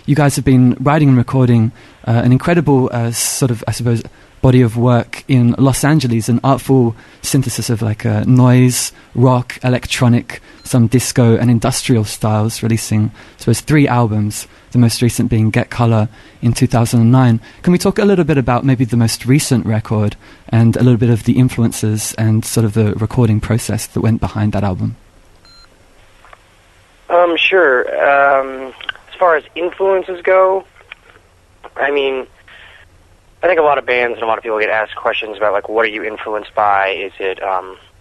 you guys have been writing and recording an incredible sort of, I suppose, body of work in Los Angeles, an artful synthesis of like noise, rock, electronic, some disco and industrial styles, releasing, I suppose, 3 albums, the most recent being Get Colorr in 2009. Can we talk a little bit about maybe the most recent record and a little bit of the influences and sort of the recording process that went behind that album? Sure. As far as influences go, I mean, I think a lot of bands and a lot of people get asked questions about, like, what are you influenced by? Is it,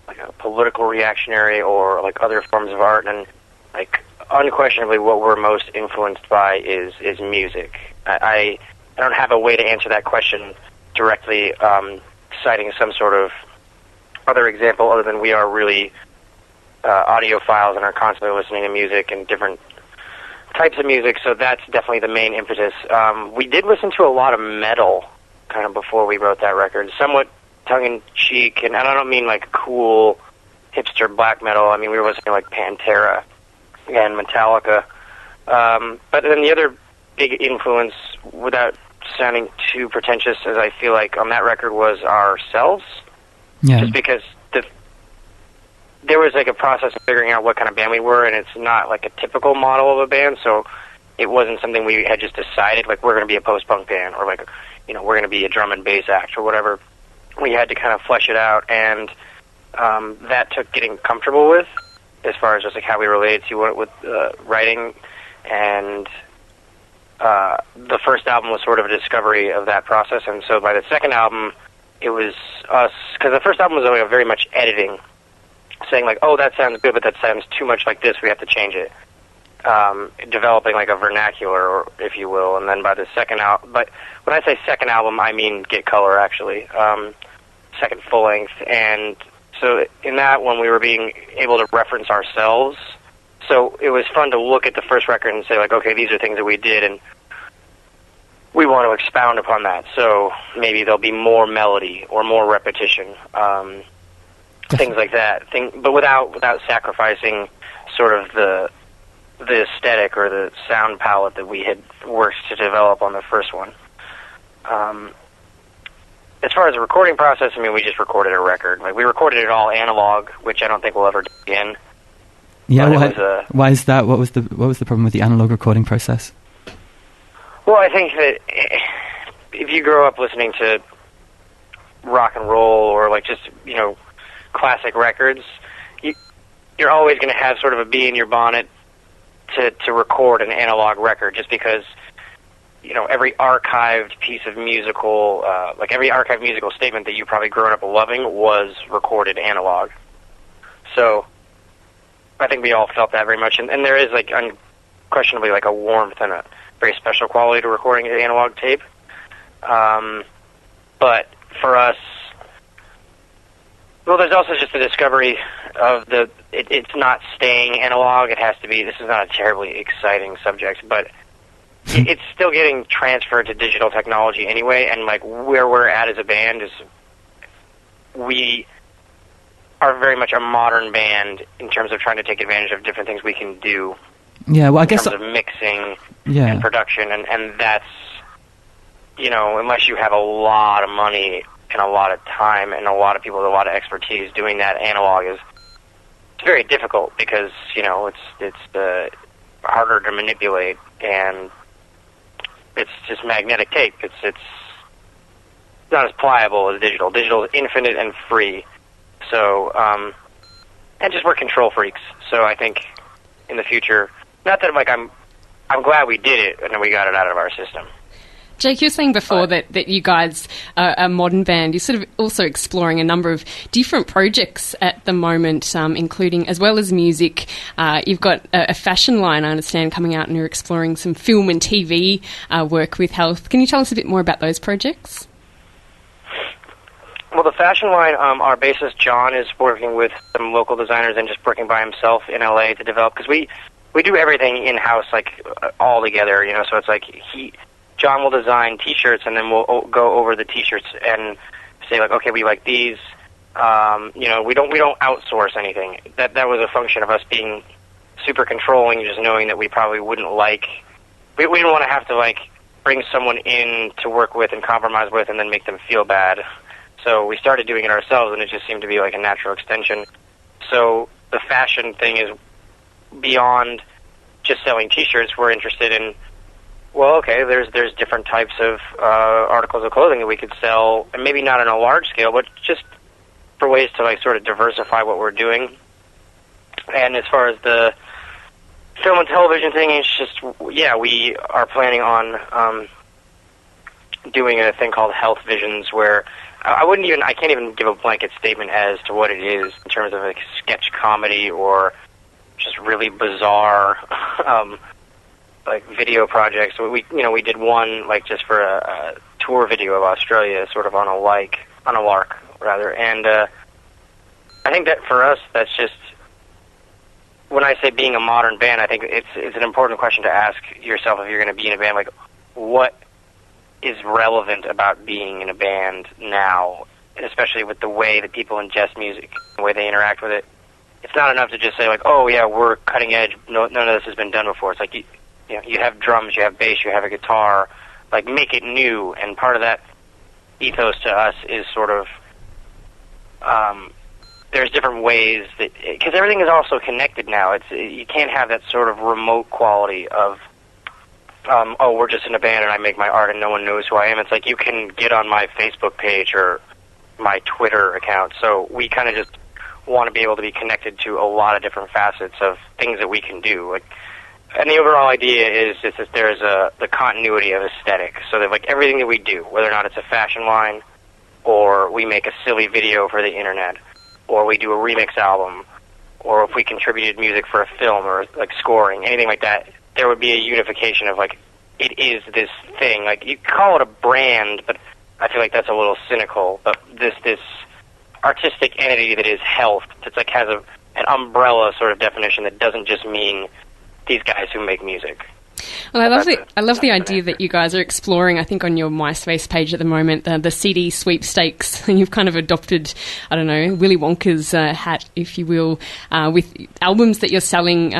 like, a political reactionary or, like, other forms of art? And, like, unquestionably what we're most influenced by is music. I don't have a way to answer that question directly, citing some sort of other example other than we are really audiophiles and are constantly listening to music and different types of music, so that's definitely the main impetus. We did listen to a lot of metal kind of before we wrote that record, somewhat tongue-in-cheek, and I don't mean like cool hipster black metal. I mean, we were listening to like Pantera and Metallica. But then the other big influence, without sounding too pretentious, as I feel like on that record, was ourselves. Yeah. Just because there was like a process of figuring out what kind of band we were, and it's not like a typical model of a band, so it wasn't something we had just decided, like, we're going to be a post-punk band, or like, you know, we're going to be a drum and bass act, or whatever. We had to kind of flesh it out, and that took getting comfortable with, as far as just like how we related to it with writing, and the first album was sort of a discovery of that process, and so by the second album, it was us, because the first album was like very much editing, saying like, oh, that sounds good, but that sounds too much like this, we have to change it. Developing like a vernacular, if you will, and then by the second album, but when I say second album, I mean Get Colorr, actually, second full length, and so in that one we were being able to reference ourselves, so it was fun to look at the first record and say like, okay, these are things that we did, and we want to expound upon that, so maybe there'll be more melody or more repetition, things like that, but without sacrificing sort of the aesthetic or the sound palette that we had worked to develop on the first one. As far as the recording process, I mean, we just recorded a record. Like, we recorded it all analog, which I don't think we'll ever do again. Yeah, why is that? What was the problem with the analog recording process? Well, I think that if you grow up listening to rock and roll or like just, you know, classic records, you're always going to have sort of a bee in your bonnet to record an analog record, just because, you know, every archived piece of musical, like every archived musical statement that you probably grown up loving was recorded analog. So I think we all felt that very much, and there is like unquestionably like a warmth and a very special quality to recording an analog tape. But for us, well, there's also just the discovery of it's not staying analog. It has to be. This is not a terribly exciting subject, but it's still getting transferred to digital technology anyway. And like where we're at as a band is, we are very much a modern band in terms of trying to take advantage of different things we can do. Yeah, well, I guess in terms of mixing and production, and that's, you know, unless you have a lot of money and a lot of time and a lot of people with a lot of expertise, doing that analog it's very difficult because, you know, it's harder to manipulate, and it's just magnetic tape. It's not as pliable as digital. Digital is infinite and free. So, and just we're control freaks. So I think in the future, not that I'm glad we did it and then we got it out of our system. Jake, you were saying before that you guys are a modern band. You're sort of also exploring a number of different projects at the moment, including, as well as music, you've got a fashion line, I understand, coming out, and you're exploring some film and TV work with health. Can you tell us a bit more about those projects? Well, the fashion line, our bassist John is working with some local designers and just working by himself in LA to develop, because we do everything in-house, like, all together, you know, so it's like John will design T-shirts, and then we'll go over the T-shirts and say, like, okay, we like these. You know, we don't outsource anything. That was a function of us being super controlling, just knowing that we probably wouldn't like we didn't want to have to, like, bring someone in to work with and compromise with and then make them feel bad. So we started doing it ourselves, and it just seemed to be like a natural extension. So the fashion thing is beyond just selling T-shirts. We're interested in, well, okay, there's different types of articles of clothing that we could sell, and maybe not on a large scale, but just for ways to, like, sort of diversify what we're doing. And as far as the film and television thing, it's just, yeah, we are planning on doing a thing called Health Visions, where I can't even give a blanket statement as to what it is in terms of, like, sketch comedy or just really bizarre like video projects. We did one, like, just for a tour video of Australia, sort of on a lark rather. And I think that for us, that's just, when I say being a modern band, I think it's an important question to ask yourself if you're going to be in a band. Like, what is relevant about being in a band now, and especially with the way that people ingest music, the way they interact with it. It's not enough to just say, like, oh yeah, we're cutting edge. No, none of this has been done before. It's like, you have drums, you have bass, you have a guitar. Like, make it new. And part of that ethos to us is sort of, there's different ways that, because everything is also connected now. You can't have that sort of remote quality of, oh, we're just in a band and I make my art and no one knows who I am. It's like, you can get on my Facebook page or my Twitter account. So we kind of just want to be able to be connected to a lot of different facets of things that we can do. Like, and the overall idea is that there's the continuity of aesthetic. So that, like, everything that we do, whether or not it's a fashion line, or we make a silly video for the internet, or we do a remix album, or if we contributed music for a film or, like, scoring, anything like that, there would be a unification of, like, it is this thing. Like, you call it a brand, but I feel like that's a little cynical. But this artistic entity that is health, that's, like, has an umbrella sort of definition that doesn't just mean these guys who make music. Well, I love the idea that you guys are exploring. I think on your MySpace page at the moment, the CD sweepstakes. You've kind of adopted, I don't know, Willy Wonka's hat, if you will, with albums that you're selling,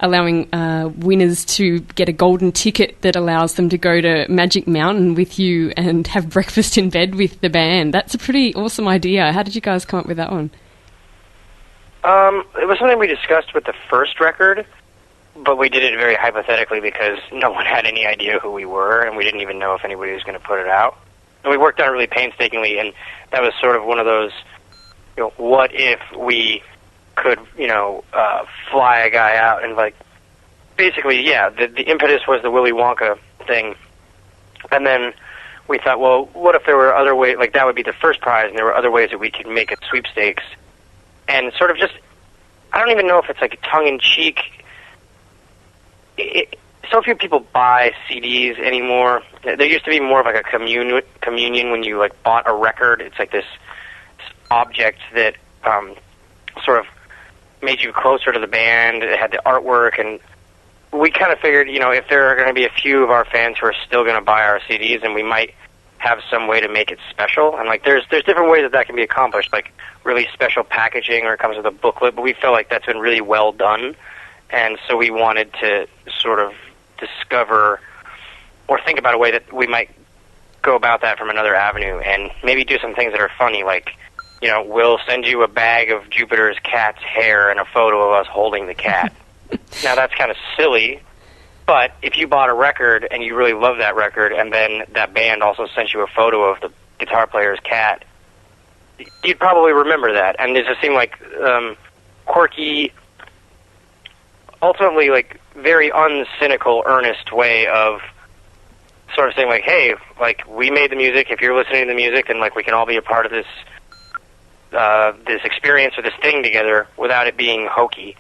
allowing winners to get a golden ticket that allows them to go to Magic Mountain with you and have breakfast in bed with the band. That's a pretty awesome idea. How did you guys come up with that one? It was something we discussed with the first record. But we did it very hypothetically because no one had any idea who we were, and we didn't even know if anybody was going to put it out. And we worked on it really painstakingly, and that was sort of one of those, what if we could, fly a guy out and, like, basically, yeah, the impetus was the Willy Wonka thing. And then we thought, well, what if there were other ways, like, that would be the first prize, and there were other ways that we could make it sweepstakes. And sort of just, I don't even know if it's, like, tongue-in-cheek. So few people buy CDs anymore. There used to be more of, like, a communion when you, like, bought a record. It's like this object that sort of made you closer to the band. It had the artwork, and we kind of figured, if there are going to be a few of our fans who are still going to buy our CDs, then we might have some way to make it special. And, like, there's different ways that can be accomplished, like really special packaging, or it comes with a booklet, but we feel like that's been really well done. And so we wanted to sort of discover or think about a way that we might go about that from another avenue and maybe do some things that are funny, like, we'll send you a bag of Jupiter's cat's hair and a photo of us holding the cat. Now, that's kind of silly, but if you bought a record and you really love that record and then that band also sent you a photo of the guitar player's cat, you'd probably remember that. And it just seemed like quirky, ultimately, like, very uncynical, earnest way of sort of saying, like, hey, like, we made the music. If you're listening to the music, then, like, we can all be a part of this experience or this thing together without it being hokey.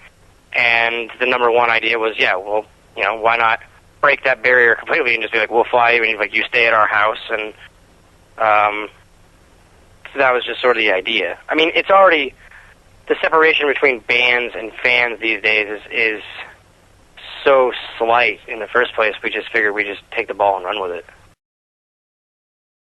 And the number one idea was, yeah, well, why not break that barrier completely and just be like, we'll fly you and, like, you stay at our house. And so that was just sort of the idea. I mean, it's already, the separation between bands and fans these days is so slight in the first place. We just figured we just take the ball and run with it.